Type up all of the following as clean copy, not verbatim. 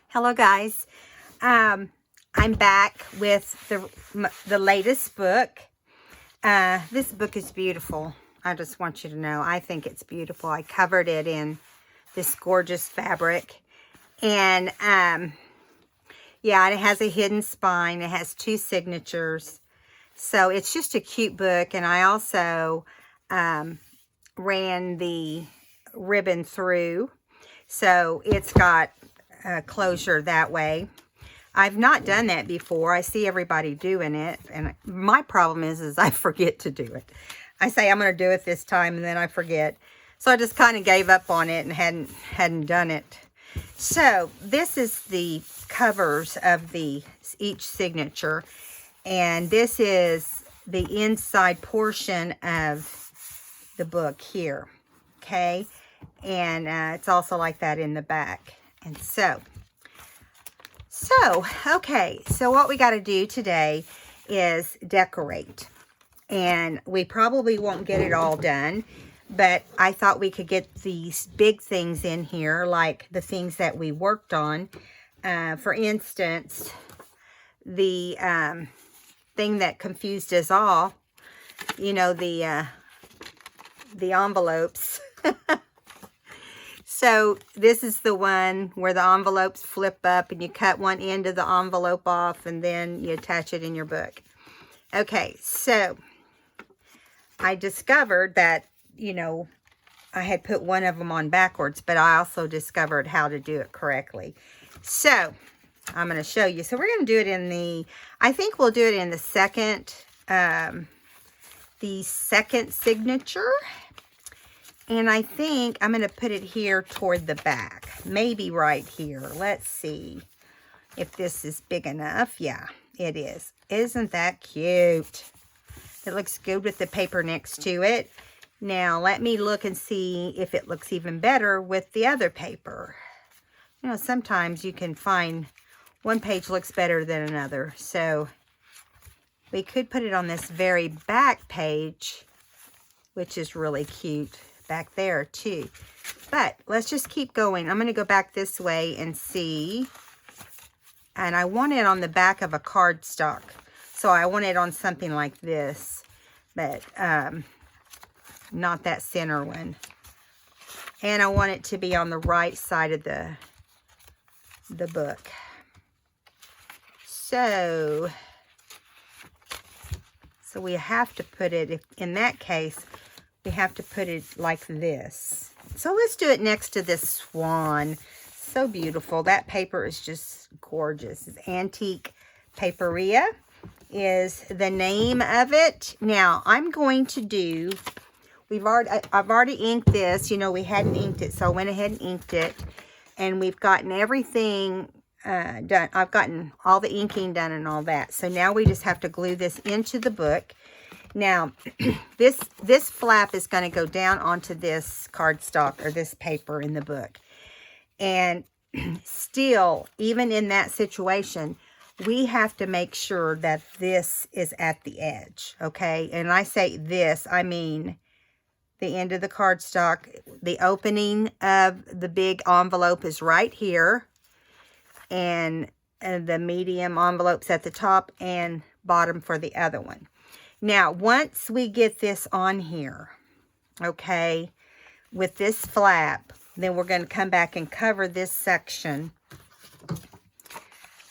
Hello guys, I'm back with the latest book. This book is beautiful. I just want you to know, I think it's beautiful. I covered it in this gorgeous fabric, and yeah, it has a hidden spine. It has 2 signatures, so it's just a cute book. And I also ran the ribbon through, so it's got closure that way. I've not done that before. I see everybody doing it, and my problem is I forget to do it. I say I'm going to do it this time, and then I forget. So I just kind of gave up on it and hadn't done it. So this is the covers of each signature, and this is the inside portion of the book here. Okay, and it's also like that in the back. And okay, so what we got to do today is decorate. And we probably won't get it all done, but I thought we could get these big things in here, like the things that we worked on. For instance, the thing that confused us all, you know, the envelopes. So this is the one where the envelopes flip up and you cut one end of the envelope off and then you attach it in your book. Okay, so I discovered that, you know, I had put one of them on backwards, but I also discovered how to do it correctly. So I'm going to show you. So we're going to do it in I think we'll do it in the second signature. And I think I'm going to put it here toward the back. Maybe right here. Let's see if this is big enough. Yeah, it is. Isn't that cute? It looks good with the paper next to it. Now, let me look and see if it looks even better with the other paper. You know, sometimes you can find one page looks better than another. So, we could put it on this very back page, which is really cute. Back there too, but let's just keep going. I'm going to go back this way and see, and I want it on the back of a cardstock, so I want it on something like this, but not that center one, and I want it to be on the right side of the book. So we have to put it, in that case, we have to put it like this. So let's do it next to this swan. So beautiful. That paper is just gorgeous. It's Antique Paperia is the name of it. Now, I'm going to do, I've already inked this. You know, we hadn't inked it, so I went ahead and inked it. And we've gotten everything done. I've gotten all the inking done and all that. So now we just have to glue this into the book. Now, this flap is going to go down onto this cardstock or this paper in the book. And still, even in that situation, we have to make sure that this is at the edge, okay? And I say this, I mean the end of the cardstock. The opening of the big envelope is right here. And the medium envelope's at the top and bottom for the other one. Now, once we get this on here, okay, with this flap, then we're going to come back and cover this section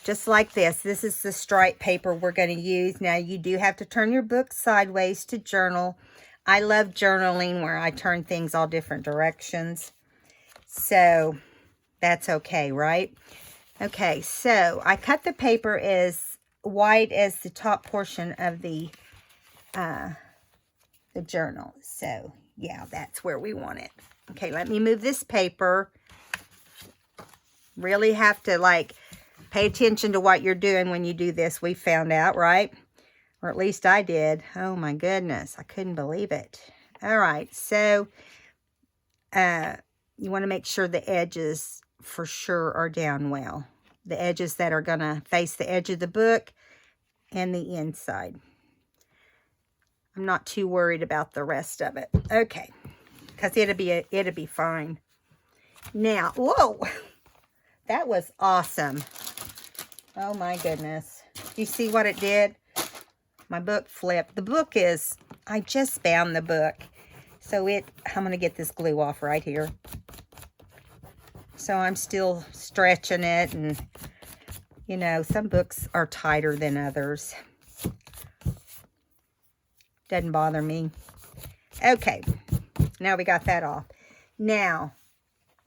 just like this. This is the stripe paper we're going to use. Now, you do have to turn your book sideways to journal. I love journaling where I turn things all different directions. So, that's okay, right? Okay, so I cut the paper as wide as the top portion of the journal. So yeah, that's where we want it. Okay, let me move this paper. Really have to like pay attention to what you're doing when you do this. We found out, right? Or at least I did. Oh my goodness, I couldn't believe it. All right, so you want to make sure the edges for sure are down well. The edges that are going to face the edge of the book and the inside. I'm not too worried about the rest of it. Okay, because it'll be fine. Now, whoa, That was awesome. Oh my goodness. You see what it did? My book flipped. The book is, I just found the book. So I'm going to get this glue off right here. So I'm still stretching it, and you know, some books are tighter than others. Doesn't bother me. Okay, now we got that off. Now,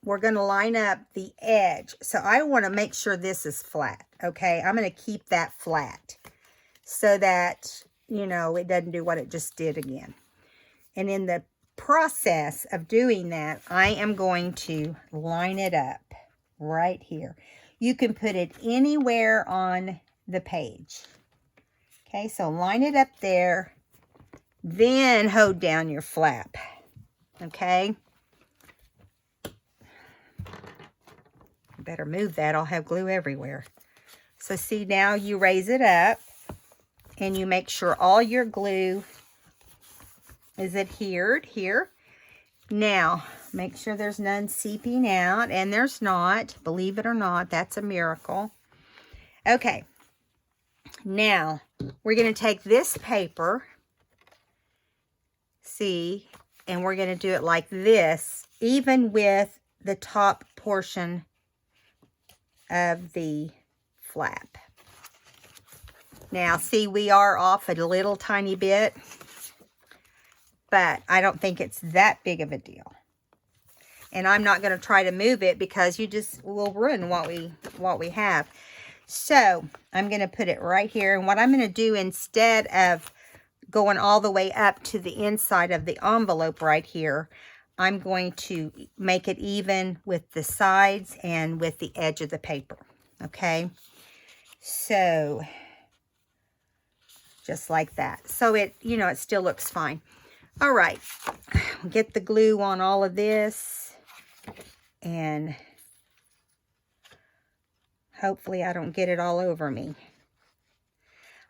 we're going to line up the edge. So I want to make sure this is flat, okay? I'm going to keep that flat so that, you know, it doesn't do what it just did again. And in the process of doing that, I am going to line it up right here. You can put it anywhere on the page. Okay, so line it up there, then hold down your flap. Okay. Better move that. I'll have glue everywhere. So see, now you raise it up and you make sure all your glue is adhered here. Now, make sure there's none seeping out, and there's not. Believe it or not, that's a miracle. Okay. Now, we're going to take this paper, see, and we're going to do it like this, even with the top portion of the flap. Now, see, we are off a little tiny bit, but I don't think it's that big of a deal. And I'm not going to try to move it because you just will ruin what we have. So, I'm going to put it right here. And what I'm going to do, instead of going all the way up to the inside of the envelope right here, I'm going to make it even with the sides and with the edge of the paper. Okay? So, just like that. So it, you know, it still looks fine. All right. Get the glue on all of this. And hopefully I don't get it all over me.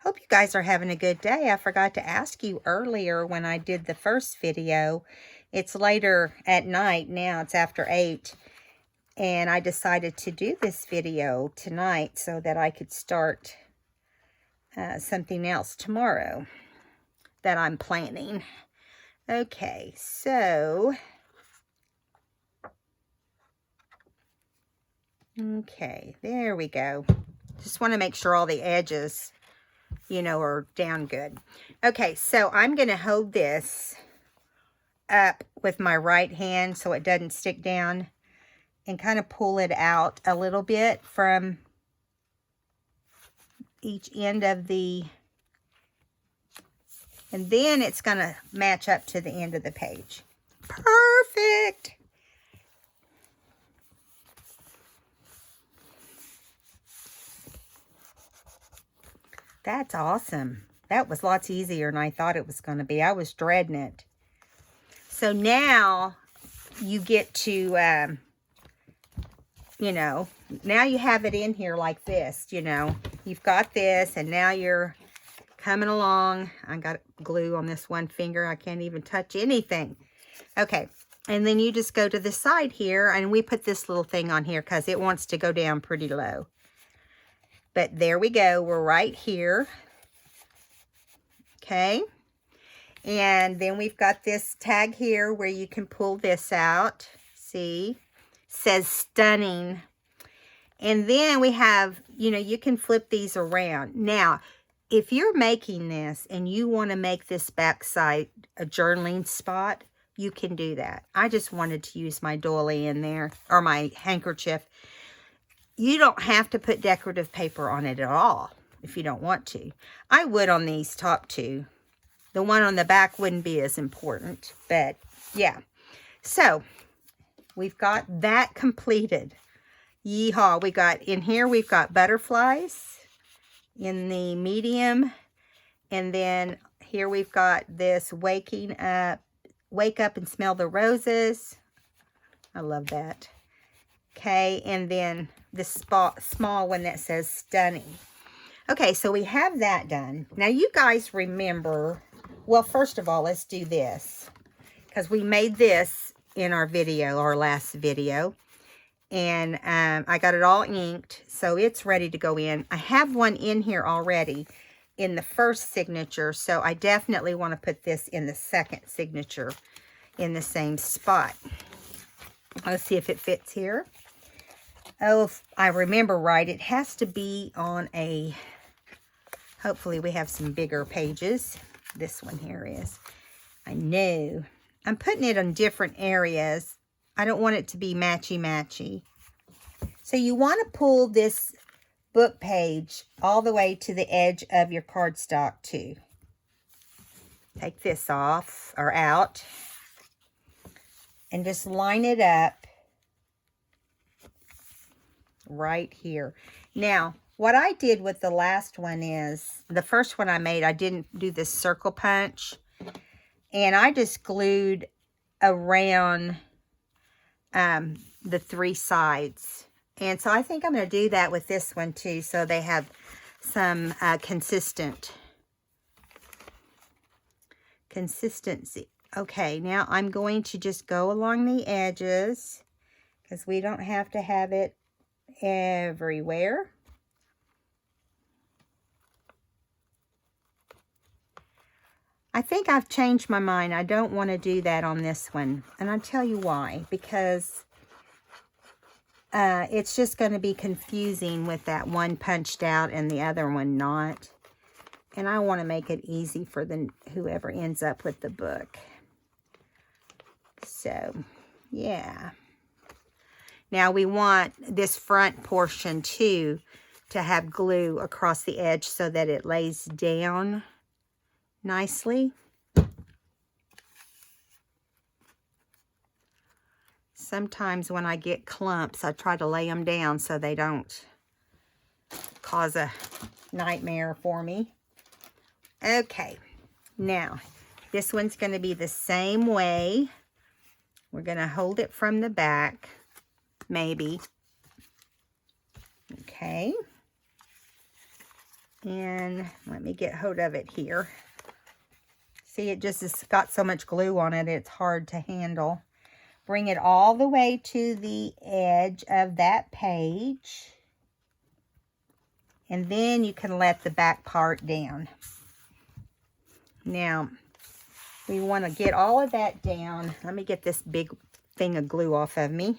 Hope you guys are having a good day. I forgot to ask you earlier when I did the first video. It's later at night now. It's after 8. And I decided to do this video tonight so that I could start something else tomorrow that I'm planning. Okay, so... okay, there we go. Just want to make sure all the edges, you know, are down good. Okay, so I'm going to hold this up with my right hand so it doesn't stick down and kind of pull it out a little bit from each end of the, and then it's going to match up to the end of the page. Perfect! That's awesome. That was lots easier than I thought it was going to be. I was dreading it. So now you get to, you know, now you have it in here like this, you know. You've got this, and now you're coming along. I got glue on this one finger. I can't even touch anything. Okay, and then you just go to the side here, and we put this little thing on here because it wants to go down pretty low. But there we go. We're right here. Okay. And then we've got this tag here where you can pull this out. See? It says stunning. And then we have, you know, you can flip these around. Now, if you're making this and you want to make this backside a journaling spot, you can do that. I just wanted to use my doily in there, or my handkerchief. You don't have to put decorative paper on it at all if you don't want to. I would on these top two. The one on the back wouldn't be as important, but yeah. So, we've got that completed. Yeehaw. We got, in here, we've got butterflies in the medium. And then here we've got this wake up and smell the roses. I love that. Okay, and then the small one that says stunning. Okay, so we have that done. Now, you guys remember, well, first of all, let's do this. Because we made this in our video, our last video. And I got it all inked, so it's ready to go in. I have one in here already in the first signature, so I definitely want to put this in the second signature in the same spot. Let's see if it fits here. Oh, if I remember right, it has to be on a, hopefully we have some bigger pages. This one here is. I know. I'm putting it on different areas. I don't want it to be matchy-matchy. So you want to pull this book page all the way to the edge of your cardstock too. Take this off or out and just line it up right here. Now, what I did with the last one is, the first one I made, I didn't do this circle punch, and I just glued around the three sides. And so I think I'm going to do that with this one too, so they have some consistency. Okay, now I'm going to just go along the edges, because we don't have to have it everywhere. I think I've changed my mind. I don't want to do that on this one. And I'll tell you why. Because it's just going to be confusing with that one punched out and the other one not. And I want to make it easy for whoever ends up with the book. So, yeah. Now we want this front portion too to have glue across the edge so that it lays down nicely. Sometimes when I get clumps, I try to lay them down so they don't cause a nightmare for me. Okay, now this one's going to be the same way. We're going to hold it from the back, maybe. Okay. And let me get hold of it here. See, it just has got so much glue on it, it's hard to handle. Bring it all the way to the edge of that page. And then you can let the back part down. Now, we want to get all of that down. Let me get this big thing of glue off of me,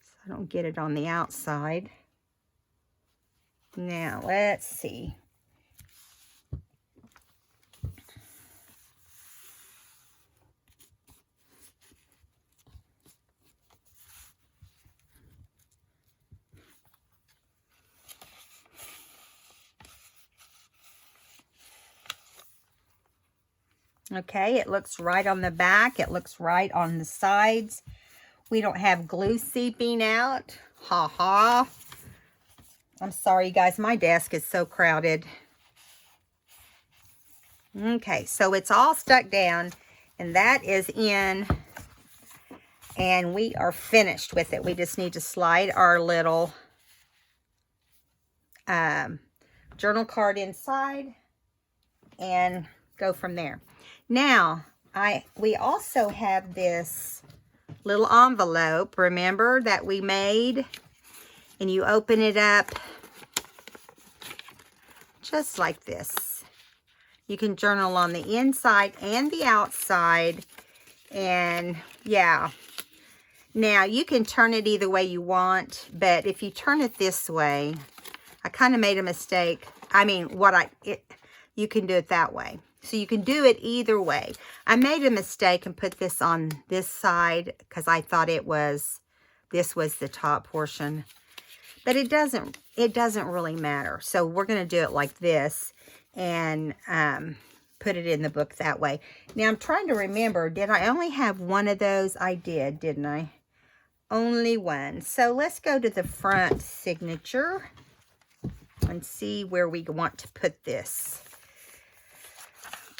so I don't get it on the outside. Now, let's see. Okay, it looks right on the back. It looks right on the sides. We don't have glue seeping out. Ha ha. I'm sorry, you guys. My desk is so crowded. Okay, so it's all stuck down, and that is in, and we are finished with it. We just need to slide our little journal card inside and go from there. Now, we also have this little envelope, remember, that we made, and you open it up just like this. You can journal on the inside and the outside, and yeah. Now, you can turn it either way you want, but if you turn it this way, I kind of made a mistake. I mean, you can do it that way. So you can do it either way. I made a mistake and put this on this side because I thought this was the top portion. But it doesn't really matter. So we're going to do it like this and put it in the book that way. Now I'm trying to remember, did I only have one of those? I did, didn't I? Only one. So let's go to the front signature and see where we want to put this.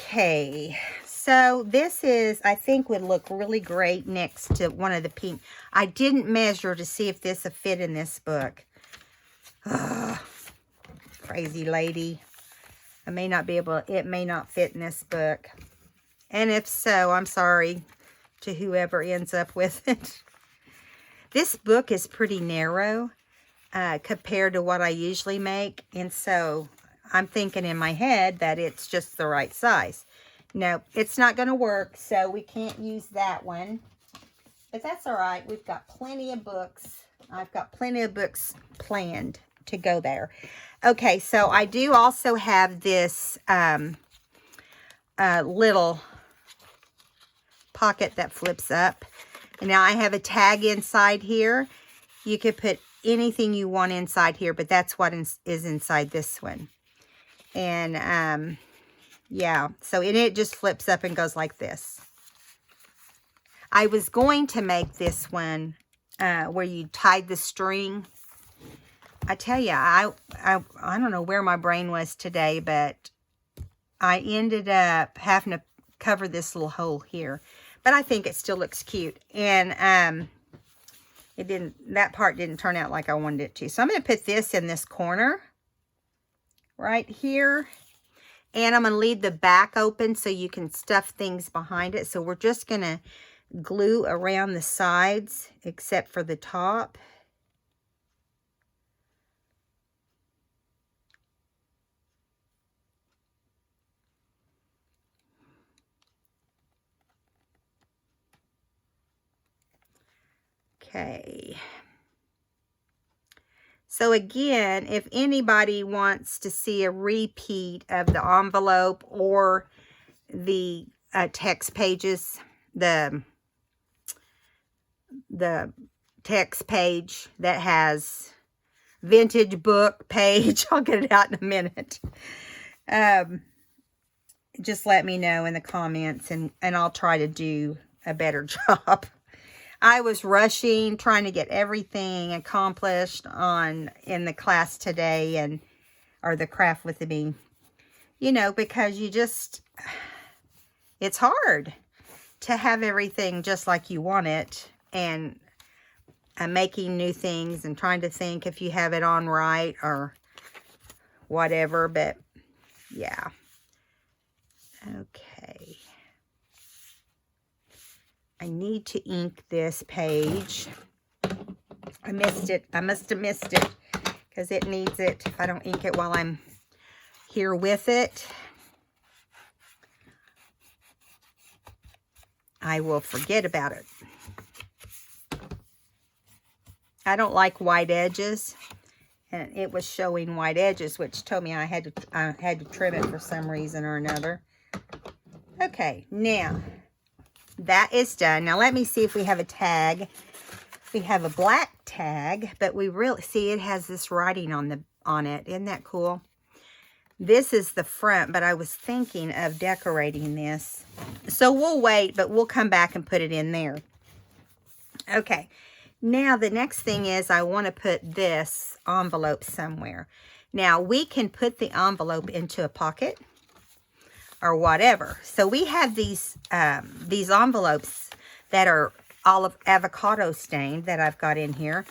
Okay, so this is, I think, would look really great next to one of the pink. I didn't measure to see if this would fit in this book. Ugh, crazy lady. I may not be able, it may not fit in this book. And if so, I'm sorry to whoever ends up with it. This book is pretty narrow compared to what I usually make. And so I'm thinking in my head that it's just the right size. No, it's not going to work, so we can't use that one. But that's all right. We've got plenty of books. I've got plenty of books planned to go there. Okay, so I do also have this little pocket that flips up. And now I have a tag inside here. You could put anything you want inside here, but that's what is inside this one. And yeah, so it just flips up and goes like this. I was going to make this one where you tied the string. I tell you, I don't know where my brain was today, but I ended up having to cover this little hole here. But I think it still looks cute. And that part didn't turn out like I wanted it to. So I'm going to put this in this corner right here. And I'm going to leave the back open so you can stuff things behind it. So we're just going to glue around the sides except for the top. Okay. So again, if anybody wants to see a repeat of the envelope or the text pages, the text page that has vintage book page, I'll get it out in a minute. Just let me know in the comments and I'll try to do a better job. I was rushing, trying to get everything accomplished in the class today or the craft with the bean. You know, because it's hard to have everything just like you want it, and making new things and trying to think if you have it on right or whatever, but yeah. Okay. I need to ink this page. I missed it. I must have missed it because it needs it. If I don't ink it while I'm here with it, I will forget about it. I don't like white edges, and it was showing white edges, which told me I had to trim it for some reason or another. Okay, now that is done. Now let me see if we have a tag. We have a black tag, but we really see it has this writing on it. Isn't that cool? This is the front, but I was thinking of decorating this. So we'll wait, but we'll come back and put it in there. Okay. Now the next thing is I want to put this envelope somewhere. Now we can put the envelope into a pocket or whatever. So we have these envelopes that are avocado stained that I've got in here.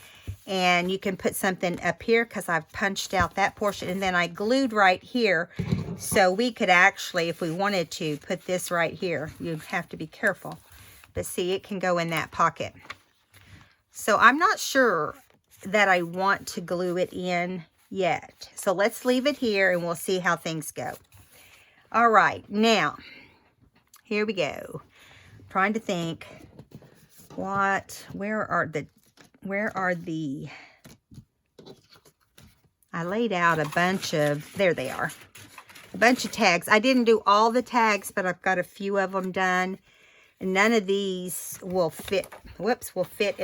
And you can put something up here because I've punched out that portion. And then I glued right here. So we could actually, if we wanted to, put this right here. You'd have to be careful. But see, it can go in that pocket. So I'm not sure that I want to glue it in yet. So let's leave it here and we'll see how things go. All right, now, here we go. I'm trying to think where are the, I laid out a bunch of, there they are, a bunch of tags. I didn't do all the tags, but I've got a few of them done. And none of these will fit, will fit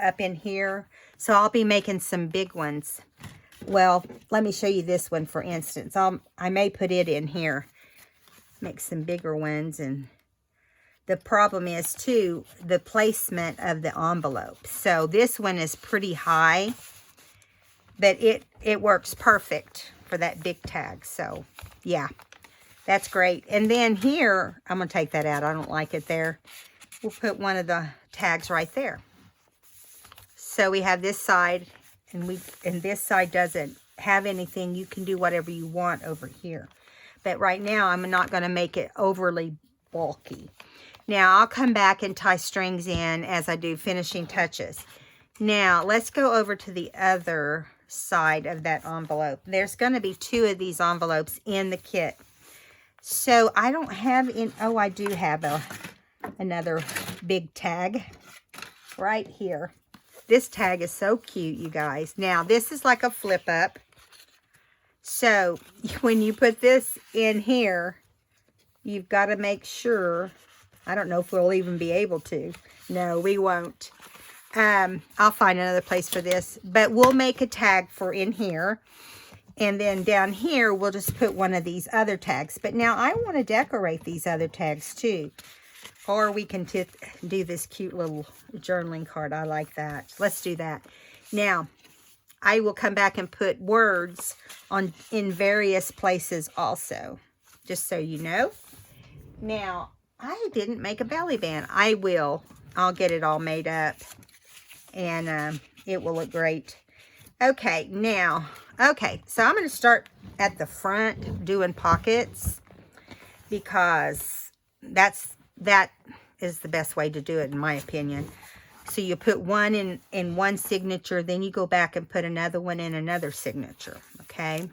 up in here. So I'll be making some big ones. Well, let me show you this one, for instance. I may put it in here, make some bigger ones. And the problem is, too, the placement of the envelope. So this one is pretty high, but it works perfect for that big tag. So, yeah, that's great. And then here, I'm going to take that out. I don't like it there. We'll put one of the tags right there. So we have this side, and this side doesn't have anything. You can do whatever you want over here. But right now, I'm not going to make it overly bulky. Now, I'll come back and tie strings in as I do finishing touches. Now, let's go over to the other side of that envelope. There's going to be 2 of these envelopes in the kit. So, I don't have oh, I do have another big tag right here. This tag is so cute, you guys. Now, this is like a flip up. So, when you put this in here, you've got to make sure, I don't know if we'll even be able to. No, we won't. I'll find another place for this, but we'll make a tag for in here. And then down here, we'll just put one of these other tags. But now I want to decorate these other tags too. Or we can do this cute little journaling card. I like that. Let's do that. Now, I will come back and put words in various places also. Just so you know. Now, I didn't make a belly band. I will. I'll get it all made up. And it will look great. Okay, now, so I'm going to start at the front doing pockets. Because that is the best way to do it, in my opinion. So you put one in one signature, then you go back and put another one in another signature, okay?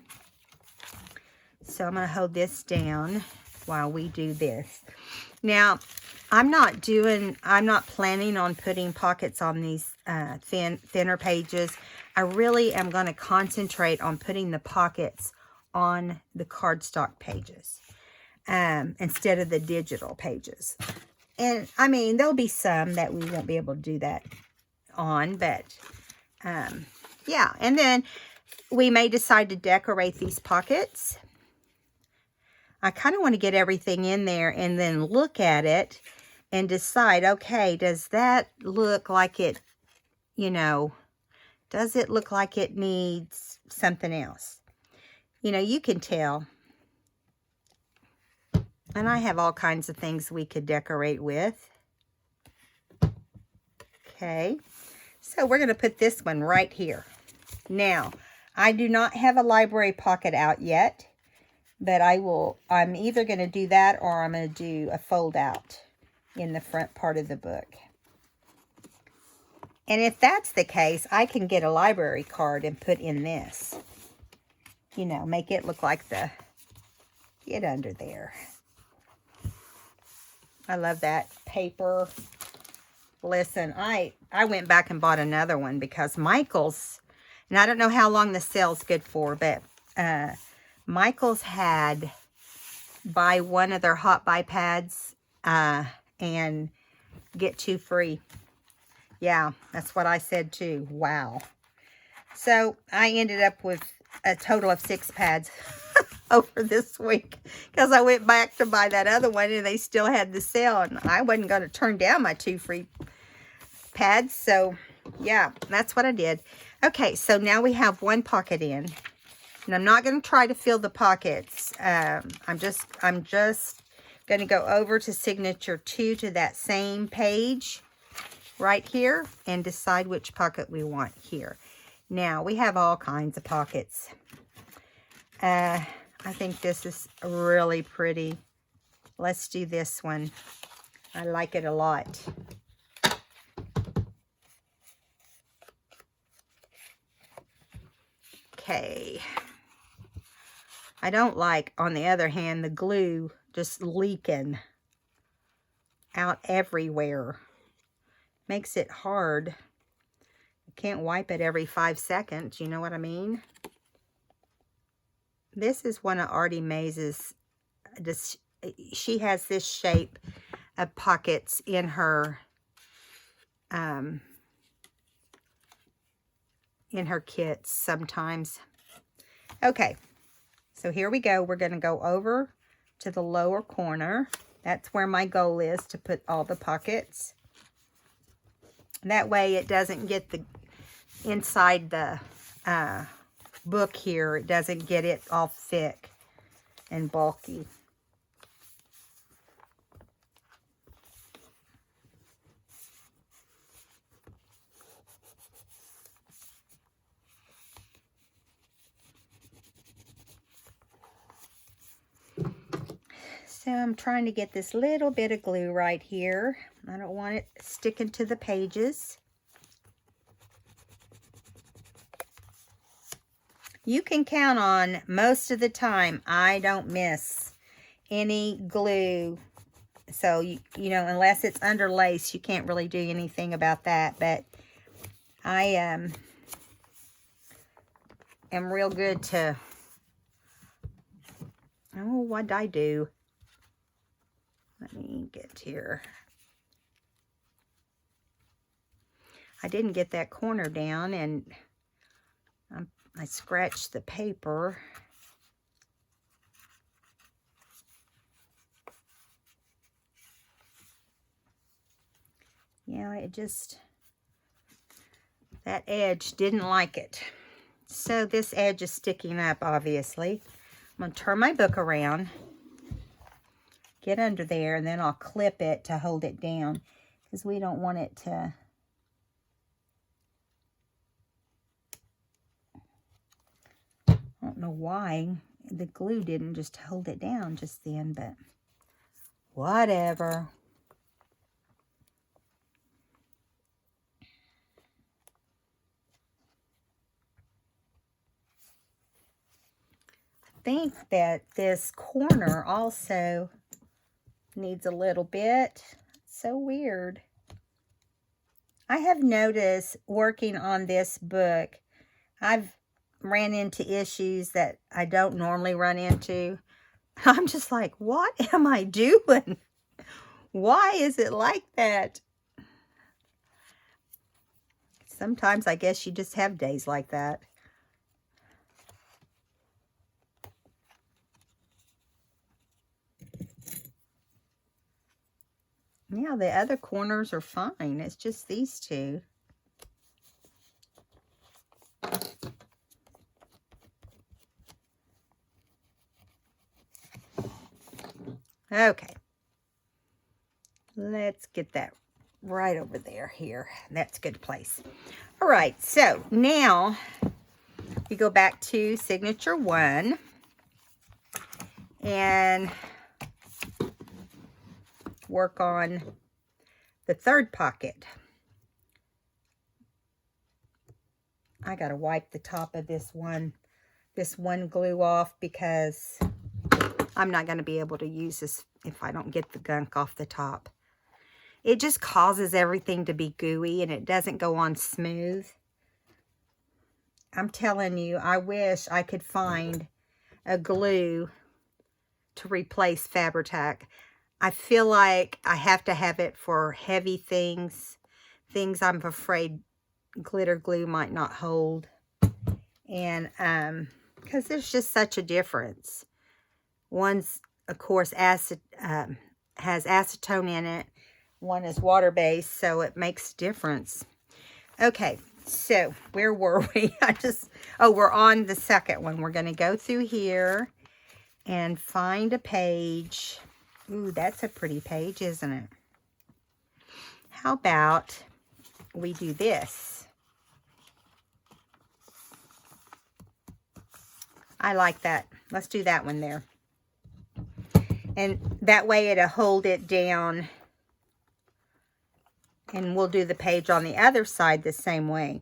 So I'm going to hold this down while we do this. Now, I'm not planning on putting pockets on these thinner pages. I really am going to concentrate on putting the pockets on the cardstock pages instead of the digital pages. And, I mean, there'll be some that we won't be able to do that on, but, yeah. And then we may decide to decorate these pockets. I kind of want to get everything in there and then look at it and decide, okay, does that look like it, does it look like it needs something else? You can tell. And I have all kinds of things we could decorate with. Okay. So we're going to put this one right here. Now, I do not have a library pocket out yet. But I'm either going to do that or I'm going to do a fold out in the front part of the book. And if that's the case, I can get a library card and put in this. Make it look like get under there. I love that paper. Listen, I went back and bought another one because Michael's, and I don't know how long the sale's good for, but Michael's had buy one of their hot buy pads and get 2 free. Yeah, that's what I said too. Wow. So I ended up with a total of 6 pads over this week because I went back to buy that other one and they still had the sale and I wasn't going to turn down my 2 free pads. So yeah, that's what I did. Okay, so now we have one pocket in. And I'm not going to try to fill the pockets. I'm just going to go over to signature 2 to that same page right here and decide which pocket we want here. Now, we have all kinds of pockets. I think this is really pretty. Let's do this one. I like it a lot. Okay. I don't like, on the other hand, the glue just leaking out everywhere. Makes it hard. You can't wipe it every 5 seconds, you know what I mean? This is one of Artie Maze's, she has this shape of pockets in her kits sometimes. Okay. So here we go. We're going to go over to the lower corner. That's where my goal is, to put all the pockets. That way it doesn't get the inside the book here. It doesn't get it all thick and bulky. So I'm trying to get this little bit of glue right here. I don't want it sticking to the pages. you can count on most of the time I don't miss any glue. So, you know, unless it's under lace, you can't really do anything about that. But I am real good to... Oh, what did I do? Let me get here. I didn't get that corner down, and I scratched the paper. Yeah, it just... that edge didn't like it. So this edge is sticking up, obviously. I'm going to turn my book around, get under there, and then I'll clip it to hold it down, because we don't want it to... I don't know why the glue didn't just hold it down just then, but whatever. I think that this corner also needs a little bit. So weird. I have noticed working on this book, I've ran into issues that I don't normally run into. I'm just like, what am I doing? Why is it like that? Sometimes I guess you just have days like that. Yeah, the other corners are fine. It's just these two. Okay. Let's get that right over there here. That's a good place. All right, so now we go back to signature 1 and work on the 3rd pocket. I gotta wipe the top of this one glue off, because I'm not gonna be able to use this if I don't get the gunk off the top. It just causes everything to be gooey, and it doesn't go on smooth. I'm telling you, I wish I could find a glue to replace Fabri-Tac. I feel like I have to have it for heavy things I'm afraid glitter glue might not hold. And because there's just such a difference. One's, of course, has acetone in it. One is water-based, so it makes a difference. Okay, so where were we? We're on the second one. We're going to go through here and find a page. Ooh, that's a pretty page, isn't it? How about we do this? I like that. Let's do that one there. And that way it'll hold it down. And we'll do the page on the other side the same way.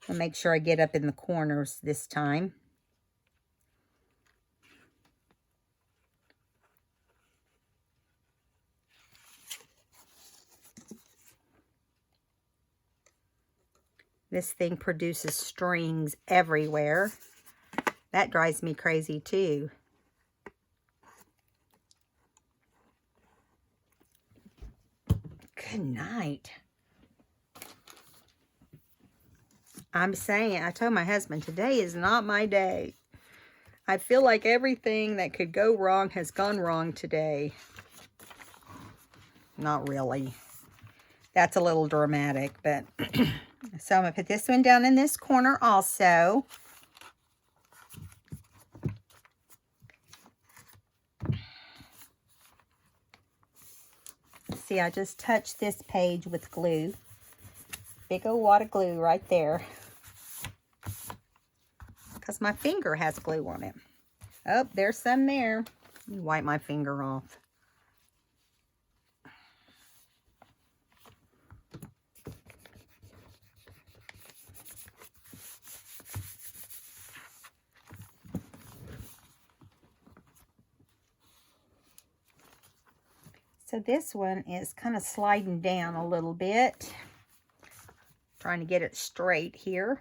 I'll make sure I get up in the corners this time. This thing produces strings everywhere. That drives me crazy too. Good night. I'm saying, I told my husband, today is not my day. I feel like everything that could go wrong has gone wrong today. Not really. That's a little dramatic, but... So I'm going to put this one down in this corner also. See, I just touched this page with glue. Big old wad of glue right there. Because my finger has glue on it. Oh, there's some there. Let me wipe my finger off. So this one is kind of sliding down a little bit. Trying to get it straight here.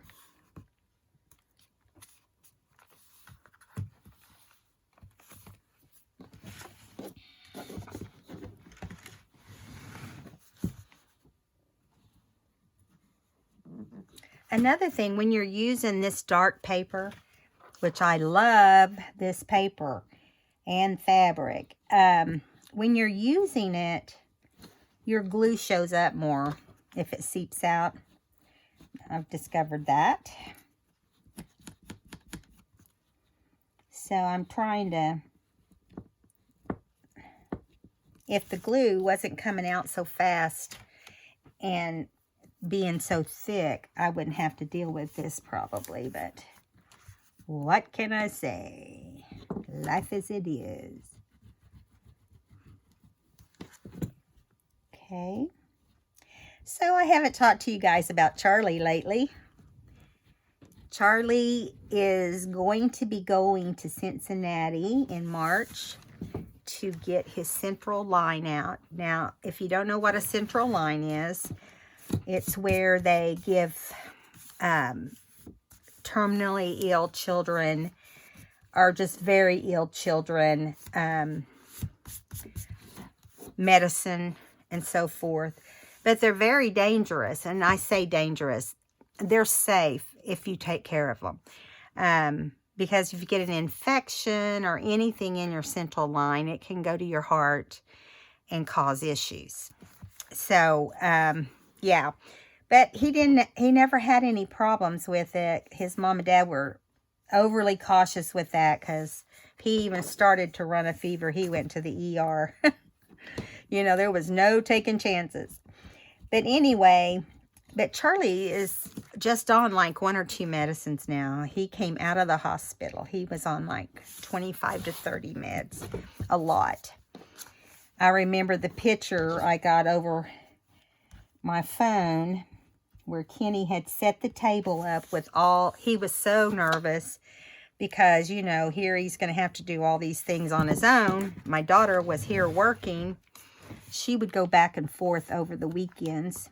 Another thing, when you're using this dark paper, which I love this paper and fabric, when you're using it, your glue shows up more if it seeps out. I've discovered that. So I'm trying to, if the glue wasn't coming out so fast and being so thick, I wouldn't have to deal with this probably, but what can I say? Life as it is. Okay. So I haven't talked to you guys about Charlie lately. Charlie is going to be going to Cincinnati in March to get his central line out. Now, if you don't know what a central line is, it's where they give terminally ill children or just very ill children medicine and so forth. But they're very dangerous, and I say dangerous. They're safe if you take care of them. Because if you get an infection or anything in your central line, it can go to your heart and cause issues. So, yeah, but he never had any problems with it. His mom and dad were overly cautious with that, because if he even started to run a fever, he went to the ER. You know, there was no taking chances. But anyway, but Charlie is just on like 1 or 2 medicines now. He came out of the hospital. He was on like 25 to 30 meds, a lot. I remember the picture I got over my phone where Kenny had set the table up with all, he was so nervous because, you know, here he's going to have to do all these things on his own. My daughter was here working. She would go back and forth over the weekends,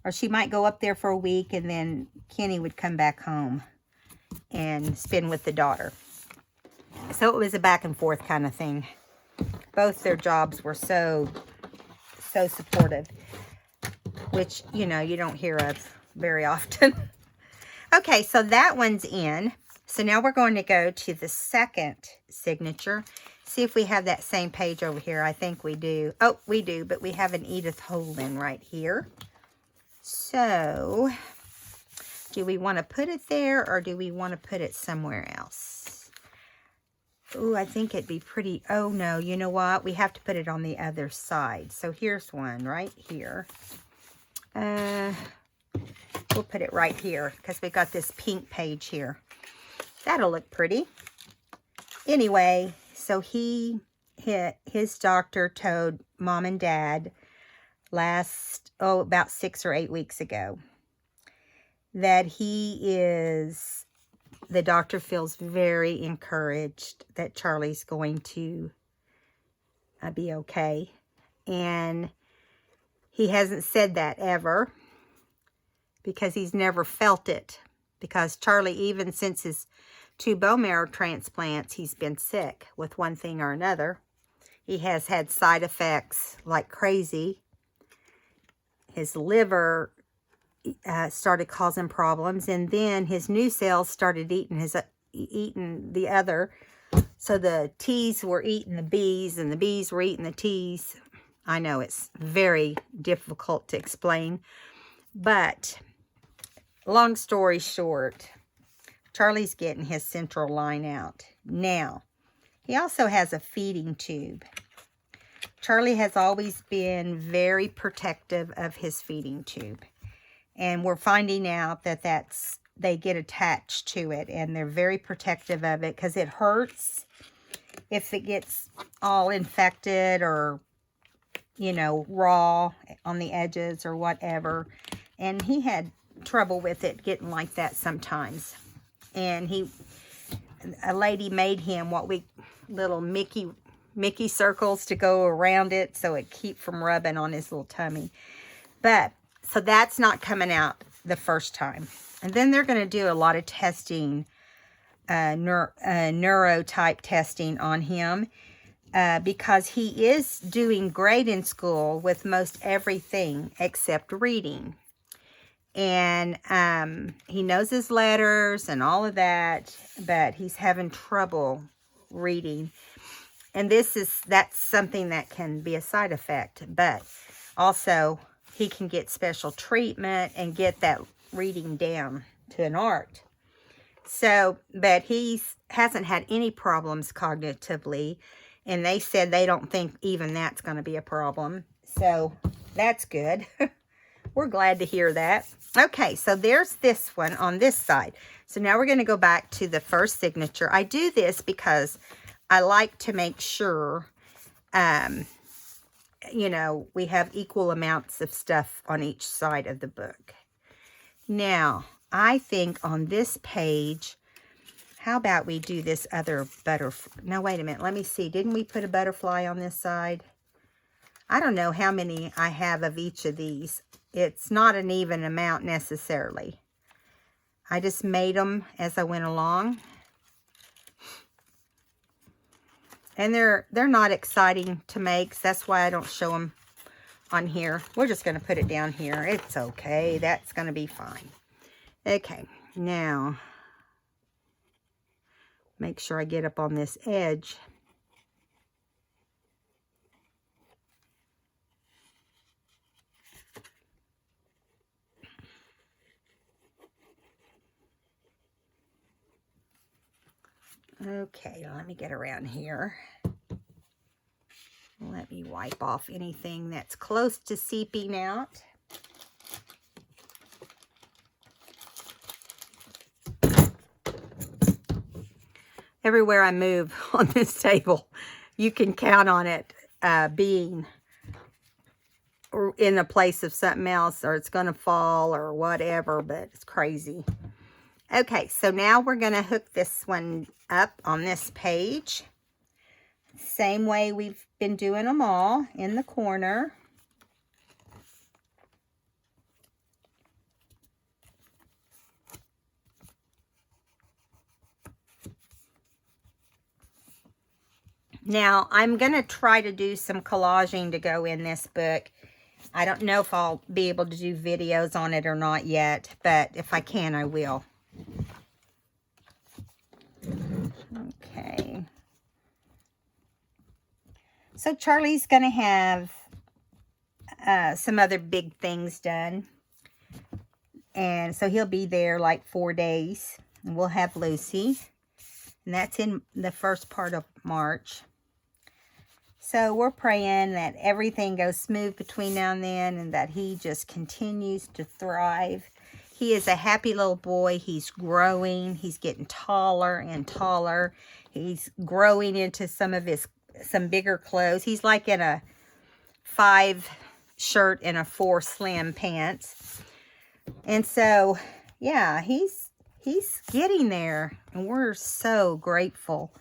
or she might go up there for a week and then Kenny would come back home and spend with the daughter. So it was a back and forth kind of thing. Both their jobs were so supportive, which, you know, you don't hear of very often. Okay, so that one's in. So now we're going to go to the second signature. See if we have that same page over here. I think we do. Oh, we do, but we have an Edith Holden right here. So, do we want to put it there, or do we want to put it somewhere else? Ooh, I think it'd be pretty. Oh, no, you know what? We have to put it on the other side. So, here's one right here. We'll put it right here because we got this pink page here. That'll look pretty. Anyway, so his doctor told mom and dad about 6 or 8 weeks ago that the doctor feels very encouraged that Charlie's going to be okay. And he hasn't said that ever because he's never felt it. Because Charlie, even since his 2 bone marrow transplants, he's been sick with one thing or another. He has had side effects like crazy. His liver started causing problems, and then his new cells started eating the other. So the T's were eating the B's, and the B's were eating the T's. I know it's very difficult to explain, but long story short, Charlie's getting his central line out. Now, he also has a feeding tube. Charlie has always been very protective of his feeding tube. And we're finding out that they get attached to it, and they're very protective of it because it hurts if it gets all infected or, you know, raw on the edges or whatever. And he had trouble with it getting like that sometimes. And a lady made him little Mickey Mickey circles to go around it so it keep from rubbing on his little tummy. But, so that's not coming out the first time. And then they're going to do a lot of testing, neuro-type testing on him. Because he is doing great in school with most everything except reading. And he knows his letters and all of that, but he's having trouble reading. And that's something that can be a side effect. But also, he can get special treatment and get that reading down to an art. So, but he hasn't had any problems cognitively. And they said they don't think even that's going to be a problem. So, that's good. We're glad to hear that. Okay, so there's this one on this side. So now we're going to go back to the first signature. I do this because I like to make sure, you know, we have equal amounts of stuff on each side of the book. Now, I think on this page, how about we do this other butterfly? No, wait a minute. Let me see. Didn't we put a butterfly on this side? I don't know how many I have of each of these. It's not an even amount necessarily. I just made them as I went along. And they're not exciting to make, so that's why I don't show them on here. We're just going to put it down here. It's okay. That's going to be fine. Okay, now make sure I get up on this edge. Okay, let me get around here. Let me wipe off anything that's close to seeping out. Everywhere I move on this table, you can count on it being in a place of something else, or it's going to fall or whatever, but it's crazy. Okay, so now we're going to hook this one up on this page. Same way we've been doing them all in the corner. Now, I'm going to try to do some collaging to go in this book. I don't know if I'll be able to do videos on it or not yet, but if I can, I will. Okay. So Charlie's going to have some other big things done. And so he'll be there like 4 days. And we'll have Lucy. And that's in the first part of March. So we're praying that everything goes smooth between now and then, and that he just continues to thrive. He is a happy little boy. He's growing. He's getting taller and taller. He's growing into some bigger clothes. He's like in a 5 shirt and a 4 slim pants. And so, yeah, he's getting there, and we're so grateful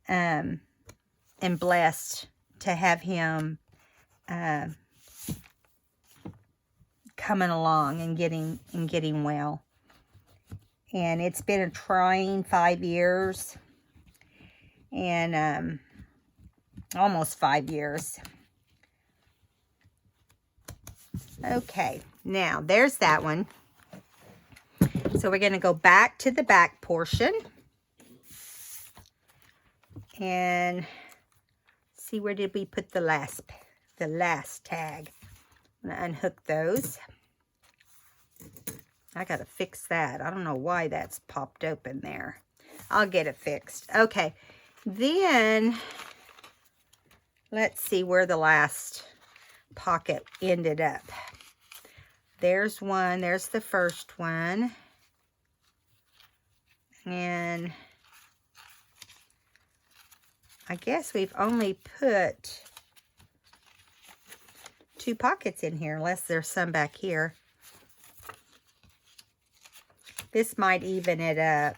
and blessed to have him coming along and getting well. And it's been a trying 5 years, and almost 5 years. Okay, now there's that one. So we're going to go back to the back portion and see, where did we put the last tag? I'm going to unhook those. I got to fix that. I don't know why that's popped open there. I'll get it fixed. Okay, then let's see where the last pocket ended up. There's one. There's the first one. And I guess we've only put 2 pockets in here, unless there's some back here. This might even it up.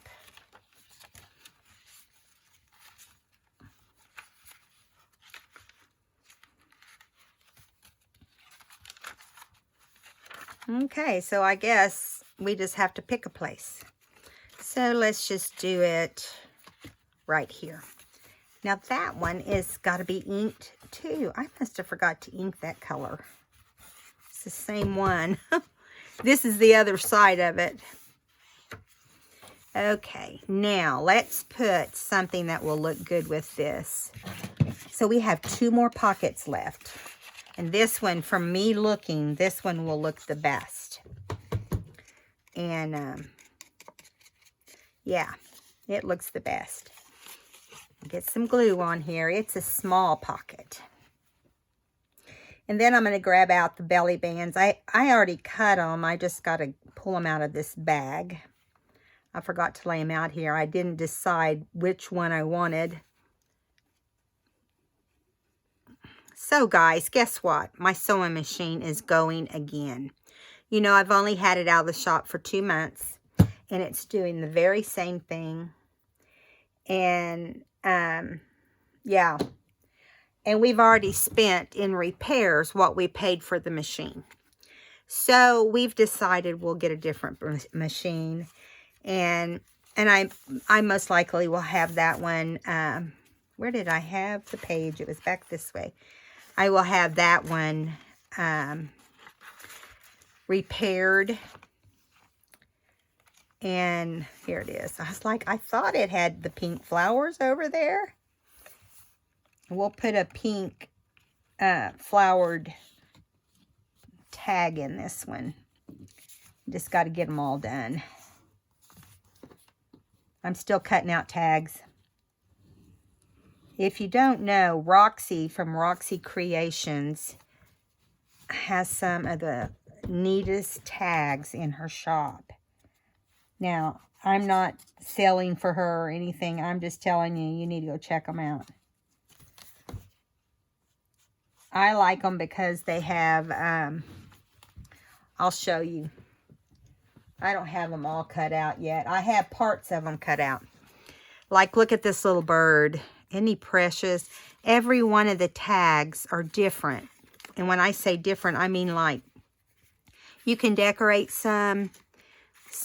Okay, so I guess we just have to pick a place. So let's just do it right here. Now that one is got to be inked too. I must have forgot to ink that color. It's the same one. This is the other side of it. Okay, now let's put something that will look good with this. So we have 2 more pockets left. And this one, from me looking, this one will look the best. And, yeah, it looks the best. Get some glue on here. It's a small pocket. And then I'm going to grab out the belly bands. I already cut them. I just got to pull them out of this bag. I forgot to lay them out here. I didn't decide which one I wanted. So guys, guess what? My sewing machine is going again. You know, I've only had it out of the shop for 2 months, and it's doing the very same thing. And, yeah. And we've already spent in repairs what we paid for the machine. So we've decided we'll get a different machine. And I most likely will have that one. Where did I have the page? It was back this way. I will have that one repaired. And here it is. I was like, I thought it had the pink flowers over there. We'll put a pink flowered tag in this one. Just got to get them all done. I'm still cutting out tags. If you don't know, Roxy from Roxy Creations has some of the neatest tags in her shop. Now, I'm not selling for her or anything. I'm just telling you, you need to go check them out. I like them because they have, I'll show you. I don't have them all cut out yet. I have parts of them cut out. Like, look at this little bird. Isn't he precious? Every one of the tags are different. And when I say different, I mean like, you can decorate some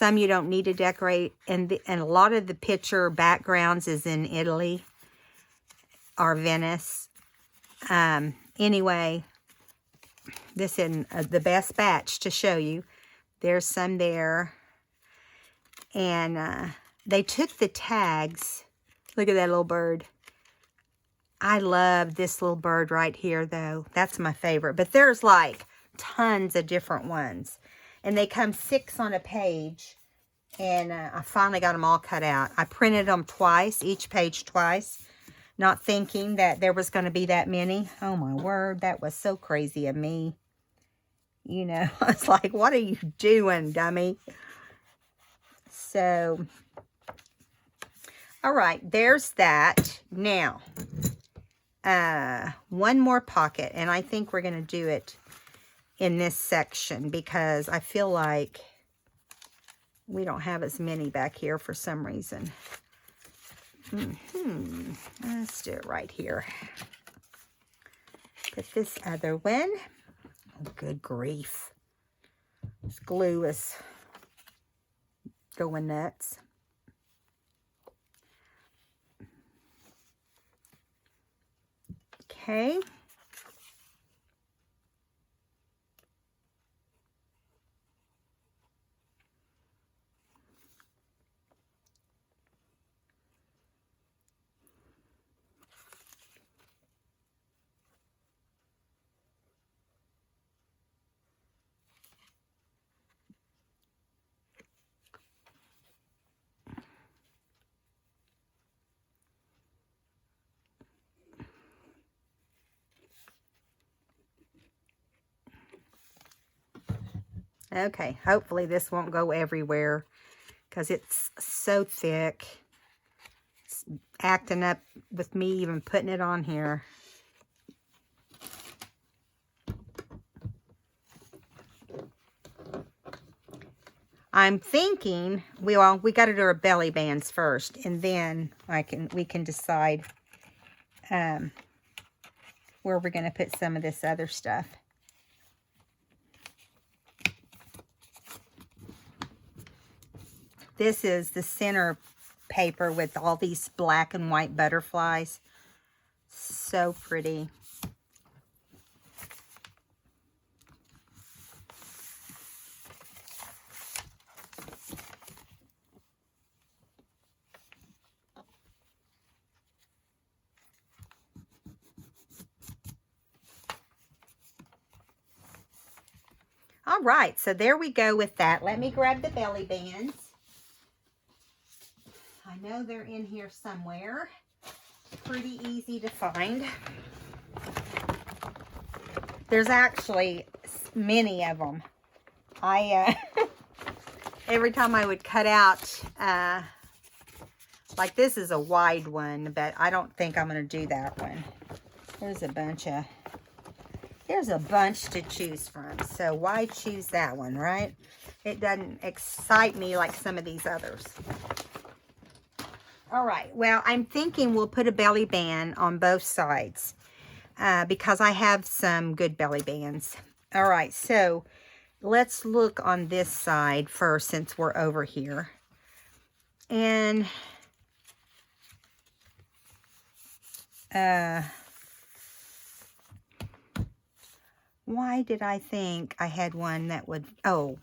you don't need to decorate. And a lot of the picture backgrounds is in Italy or Venice. Anyway, this is the best batch to show you. There's some there. And they took the tags. Look at that little bird. I love this little bird right here, though. That's my favorite. But there's like tons of different ones. And they come 6 on a page. And I finally got them all cut out. I printed them twice, each page twice. Not thinking that there was going to be that many. Oh, my word. That was so crazy of me. You know, I was like, what are you doing, dummy? So, all right. There's that. Now, one more pocket. And I think we're going to do it in this section because I feel like we don't have as many back here for some reason. Let's do it right here. Put this other one. Oh, good grief. This glue is going nuts. Okay. Okay, hopefully this won't go everywhere because it's so thick. It's acting up with me even putting it on here. I'm thinking we got to do our belly bands first, and then we can decide where we're going to put some of this other stuff. This is the center paper with all these black and white butterflies. So pretty. All right, so there we go with that. Let me grab the belly bands. I know they're in here somewhere. Pretty easy to find. There's actually many of them. Every time I would cut out, like this is a wide one, but I don't think I'm going to do that one. There's a bunch to choose from. So why choose that one, right? It doesn't excite me like some of these others. All right, well, I'm thinking we'll put a belly band on both sides because I have some good belly bands. All right, so let's look on this side first since we're over here. And why did I think I had one that would, oh,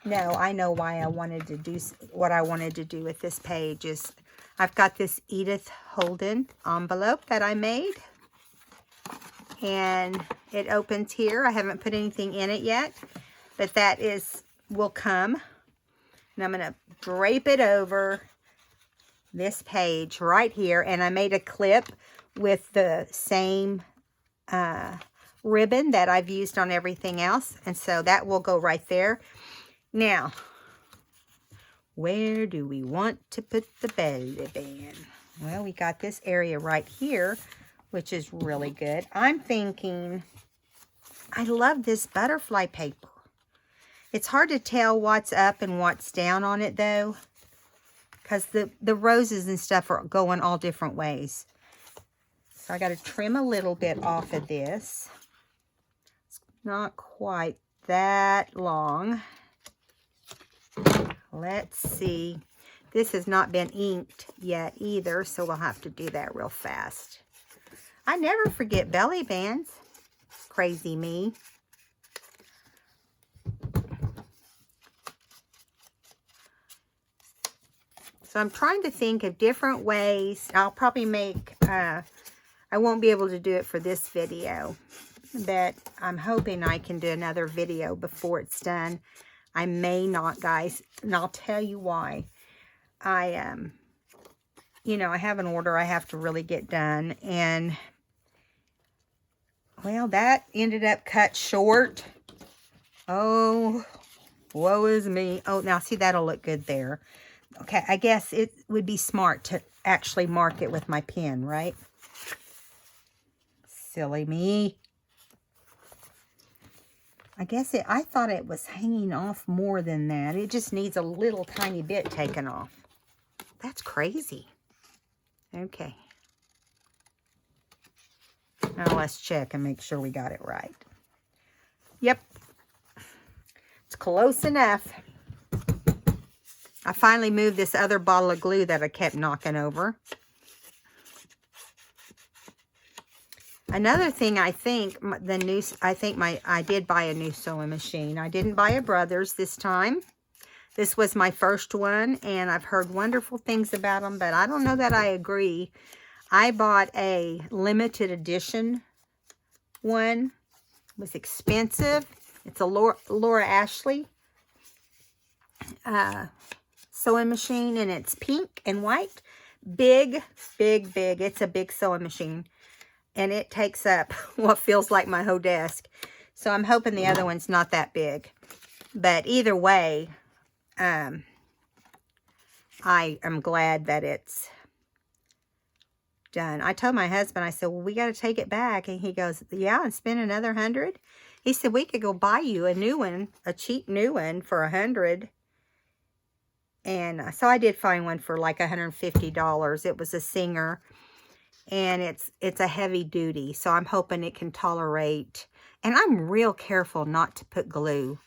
no, I know why I wanted to do, what I wanted to do with this page is I've got this Edith Holden envelope that I made. And it opens here. I haven't put anything in it yet, but that will come. And I'm going to drape it over this page right here. And I made a clip with the same ribbon that I've used on everything else. And so that will go right there. Now, where do we want to put the belly band? Well, we got this area right here, which is really good. I'm thinking, I love this butterfly paper. It's hard to tell what's up and what's down on it though, because the roses and stuff are going all different ways. So I got to trim a little bit off of this. It's not quite that long. Let's see. This has not been inked yet either, so we'll have to do that real fast. I never forget belly bands. Crazy me. So I'm trying to think of different ways. I'll probably make, I won't be able to do it for this video, but I'm hoping I can do another video before it's done. I may not, guys, and I'll tell you why. You know, I have an order I have to really get done, and, well, that ended up cut short. Oh, woe is me. Oh, now, see, that'll look good there. Okay, I guess it would be smart to actually mark it with my pen, right? Silly me. I guess I thought it was hanging off more than that. It just needs a little tiny bit taken off. That's crazy. Okay. Now let's check and make sure we got it right. Yep. It's close enough. I finally moved this other bottle of glue that I kept knocking over. Another thing, I think I did buy a new sewing machine. I didn't buy a Brothers this time. This was my first one, and I've heard wonderful things about them, but I don't know that I agree. I bought a limited edition one. It was expensive. It's a Laura Ashley sewing machine, and it's pink and white. Big, big, big. It's a big sewing machine. And it takes up what feels like my whole desk. So I'm hoping the other one's not that big. But either way, I am glad that it's done. I told my husband, I said, well, we got to take it back. And he goes, yeah, and spend another $100. He said, we could go buy you a new one, a cheap new one for $100. And so I did find one for like $150. It was a Singer. And it's a heavy duty, so I'm hoping it can tolerate. And I'm real careful not to put glue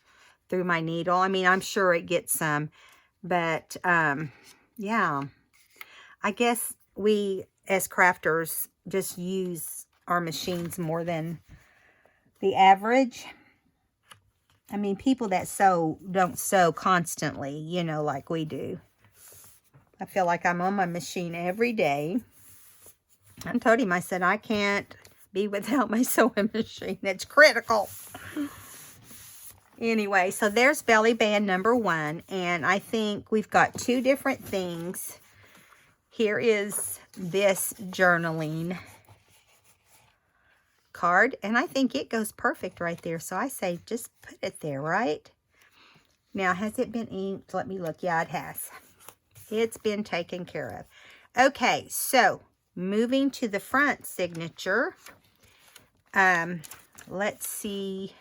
through my needle. I mean, I'm sure it gets some, But, yeah, I guess we as crafters just use our machines more than the average. I mean, people that sew don't sew constantly, you know, like we do. I feel like I'm on my machine every day. I told him, I said, I can't be without my sewing machine. It's critical. Anyway, so there's belly band number 1. And I think we've got 2 different things. Here is this journaling card. And I think it goes perfect right there. So I say just put it there, right? Now, has it been inked? Let me look. Yeah, it has. It's been taken care of. Okay, so moving to the front signature. Let's see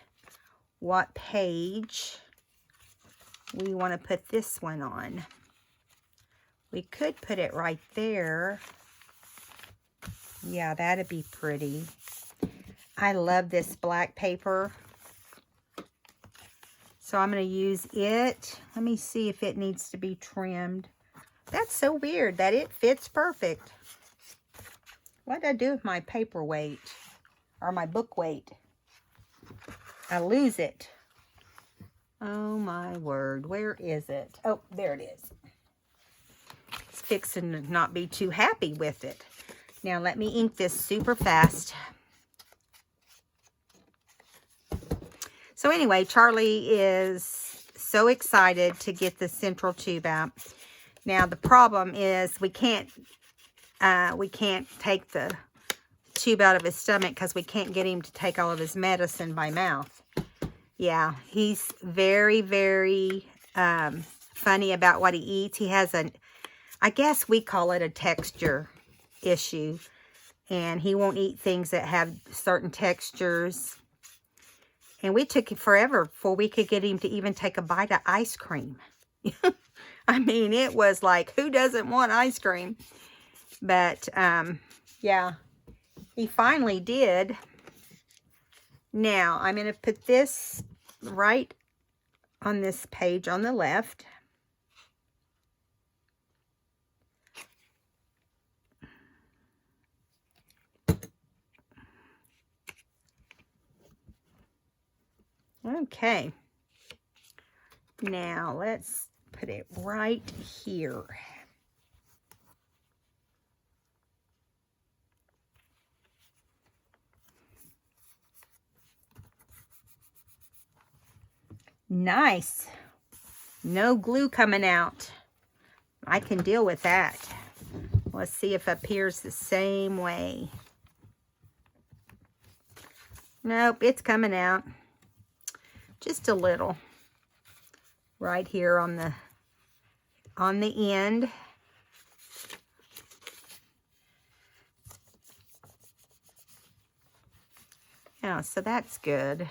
what page we want to put this one on. We could put it right there. Yeah, that'd be pretty. I love this black paper. So I'm going to use it. Let me see if it needs to be trimmed. That's so weird that it fits perfect. What did I do with my paper weight? Or my book weight? I lose it. Oh my word. Where is it? Oh, there it is. It's fixing to not be too happy with it. Now let me ink this super fast. So anyway, Charlie is so excited to get the central tube out. Now the problem is we can't take the tube out of his stomach because we can't get him to take all of his medicine by mouth. Yeah, he's very, very funny about what he eats. He has I guess we call it a texture issue. And he won't eat things that have certain textures. And we took it forever before we could get him to even take a bite of ice cream. I mean, it was like, who doesn't want ice cream? But, yeah, he finally did. Now, I'm going to put this right on this page on the left. Okay. Now, let's put it right here. Nice. No glue coming out. I can deal with that. Let's see if it appears the same way. Nope, it's coming out. Just a little. Right here on the end. Yeah, so that's good.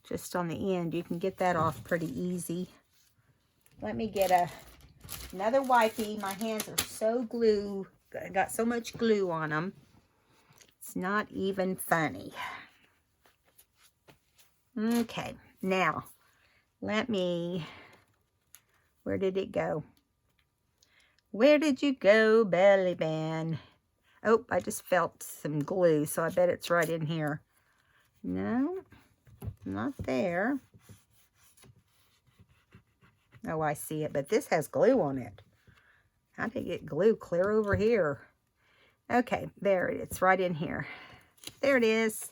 Just on the end, you can get that off pretty easy. Let me get another wipey. My hands are so glue. I got so much glue on them. It's not even funny. Okay, now, let me, where did it go? Where did you go, belly band? Oh, I just felt some glue, so I bet it's right in here. No, not there. Oh, I see it, but this has glue on it. How did it get glue clear over here? Okay, there it is. It's right in here. There it is.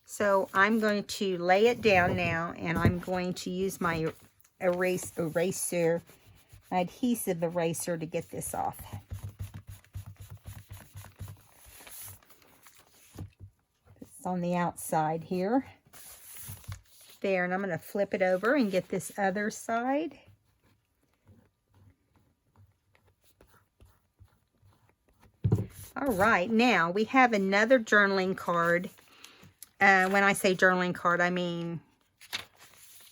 So I'm going to lay it down now, and I'm going to use my adhesive eraser to get this off. It's on the outside here. There, and I'm going to flip it over and get this other side. All right, now we have another journaling card. When I say journaling card, I mean,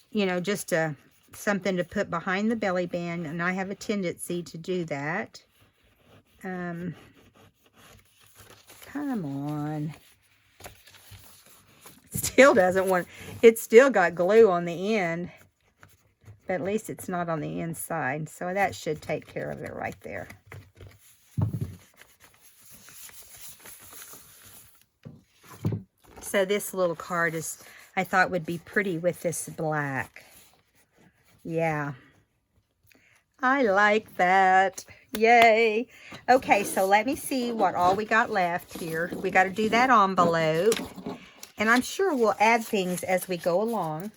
you know, just something to put behind the belly band, and I have a tendency to do that. Come on. Still doesn't want, it's still got glue on the end. But at least it's not on the inside. So that should take care of it right there. So this little card is, I thought would be pretty with this black. Yeah. I like that. Yay. Okay, so let me see what all we got left here. We got to do that envelope. And I'm sure we'll add things as we go along.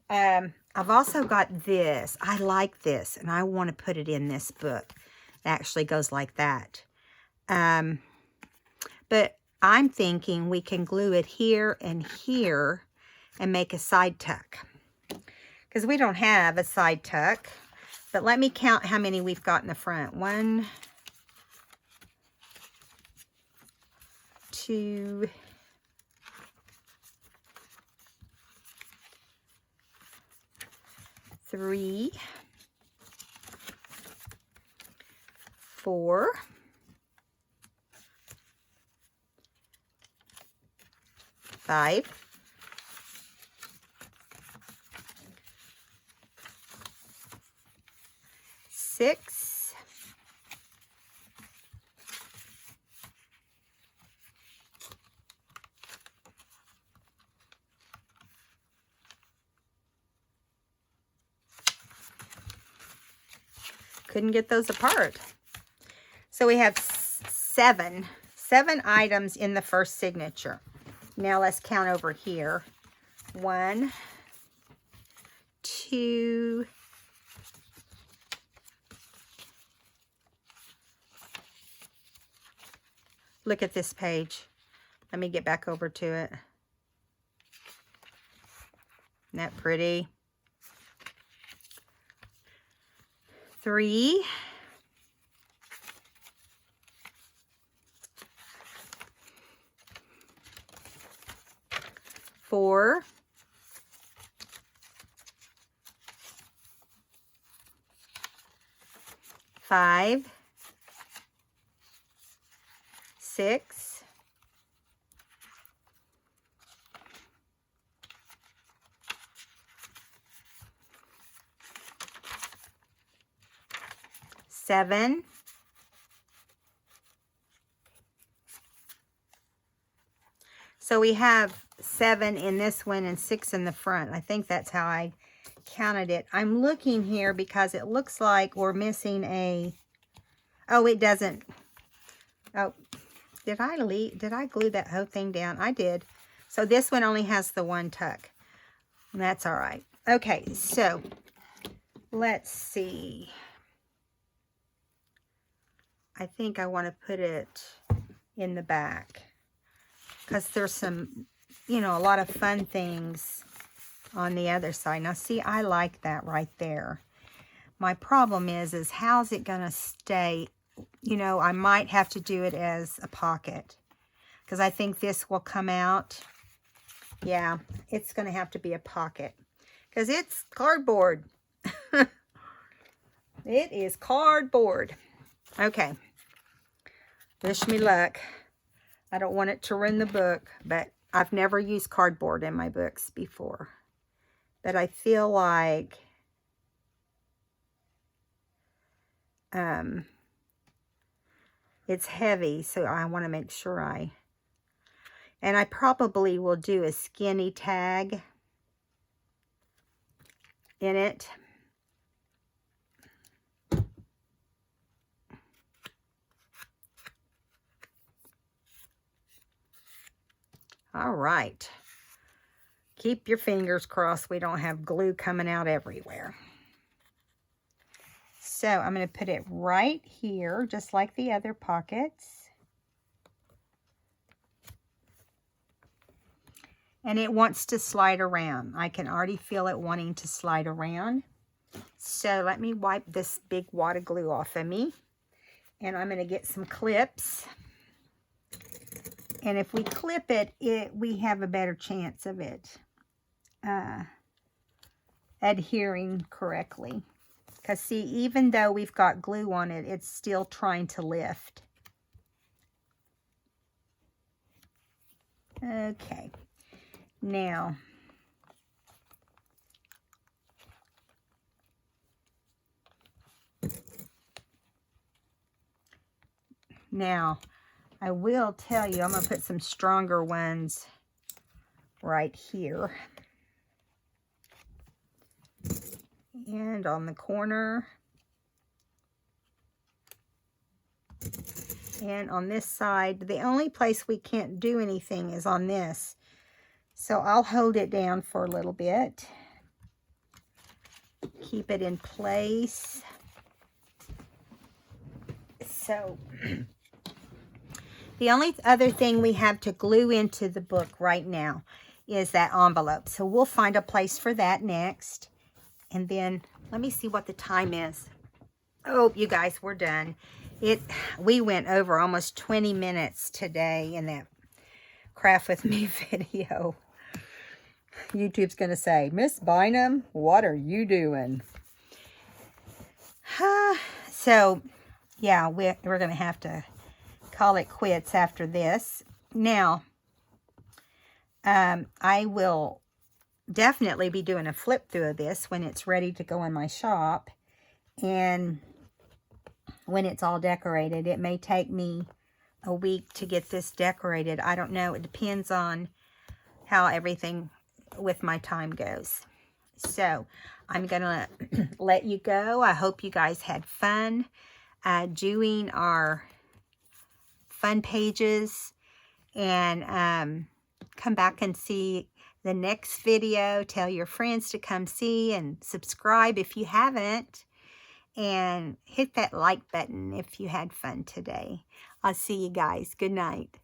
I've also got this. I like this, and I want to put it in this book. It actually goes like that. But I'm thinking we can glue it here and here and make a side tuck. Because we don't have a side tuck. But let me count how many we've got in the front. 1, 2, 3, 4, 5, 6, 'Couldn't get those apart. So we have 7 items in the first signature. Now let's count over here. 1, 2, 'Look at this page. Let me get back over to it. Isn't that pretty? 3, 4, 5, 6, 7, 'So we have 7 in this one and 6 in the front. I think that's how I counted it. I'm looking here because it looks like we're missing a... Oh, it doesn't. Oh, did I glue that whole thing down? I did. So this one only has the 1 tuck. And that's all right. Okay, so let's see. I think I want to put it in the back because there's some, you know, a lot of fun things on the other side. Now, see, I like that right there. My problem is how's it going to stay? You know, I might have to do it as a pocket because I think this will come out. Yeah, it's going to have to be a pocket because it's cardboard. It is cardboard. Okay. Wish me luck. I don't want it to ruin the book, but I've never used cardboard in my books before. But I feel like it's heavy, so I want to make sure and I probably will do a skinny tag in it. All right. Keep your fingers crossed we don't have glue coming out everywhere. So I'm going to put it right here, just like the other pockets. And it wants to slide around. I can already feel it wanting to slide around. So let me wipe this big wad of glue off of me. And I'm going to get some clips. And if we clip it, we have a better chance of it adhering correctly. Because see, even though we've got glue on it, it's still trying to lift. Okay. Now, Now, I will tell you, I'm going to put some stronger ones right here. And on the corner. And on this side. The only place we can't do anything is on this. So I'll hold it down for a little bit. Keep it in place. So, the only other thing we have to glue into the book right now is that envelope. So we'll find a place for that next. And then, let me see what the time is. Oh, you guys, we're done. We went over almost 20 minutes today in that Craft With Me video. YouTube's going to say, Miss Bynum, what are you doing? So, yeah, we're going to have to call it quits after this. Now, I will definitely be doing a flip through of this when it's ready to go in my shop. And when it's all decorated, it may take me a week to get this decorated. I don't know. It depends on how everything with my time goes. So I'm going to let you go. I hope you guys had fun doing our fun pages. And come back and see the next video. Tell your friends to come see and subscribe if you haven't. And hit that like button if you had fun today. I'll see you guys. Good night.